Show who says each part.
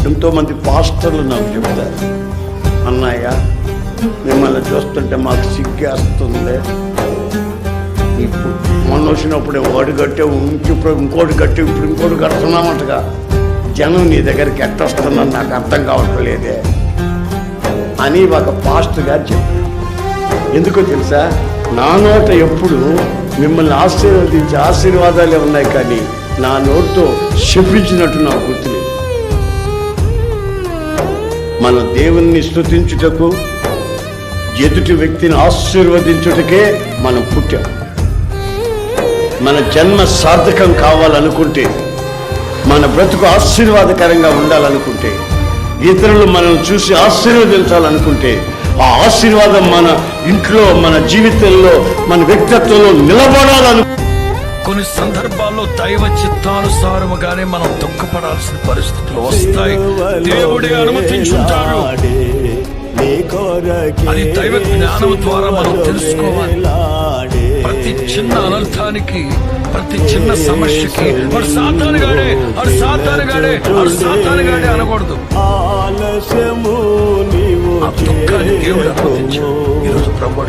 Speaker 1: ఎంతోమంది పాస్టర్లు నాకు చెప్తారు, అన్నయ్య మిమ్మల్ని చూస్తుంటే మాకు సిగ్గేస్తుంది. ఇప్పుడు మొన్న వచ్చినప్పుడే వాడు కట్టే ఇప్పుడు ఇంకోటి కట్టి ఇప్పుడు ఇంకోటి కడుతున్నామంటగా, జనం నీ దగ్గరికి ఎట్టొస్తున్నారు నాకు అర్థం కావట్లేదే అని ఒక పాస్టర్ గారు చెప్పారు. ఎందుకో తెలుసా, నా నోట ఎప్పుడు మిమ్మల్ని ఆశీర్వదించే ఆశీర్వాదాలే ఉన్నాయి, కానీ నా నోటితో శపించినట్టు నాకు గుర్తులేదు. మన దేవుణ్ణి స్తుతించుటకు, ఎదుటి వ్యక్తిని ఆశీర్వదించుటకే మనం పుట్టాం. మన జన్మ సార్థకం కావాలనుకుంటే, మన బ్రతుకు ఆశీర్వాదకరంగా ఉండాలనుకుంటే, ఇతరులు మనం చూసి ఆశీర్వదించాలనుకుంటే, ఆ ఆశీర్వాదం మన ఇంట్లో, మన జీవితంలో, మన వ్యక్తిత్వంలో నిలబడాలను.
Speaker 2: కొన్ని సందర్భాల్లో దైవ చిత్తానుసారముగానే మనం దుఃఖపడాల్సిన పరిస్థితులు వస్తాయి. దేవుడే అనుమతించుంటాడు. అది దైవ జ్ఞానం ద్వారా మనం తెలుసుకోవాలి. ప్రతి చిన్న అనర్థానికి, ప్రతి చిన్న సమస్యకి వాడు సాతానుగాడే అనకూడదు. ఆ దుఃఖాన్ని దేవుడు అనుమతించాడు. ఈరోజు ప్రభువు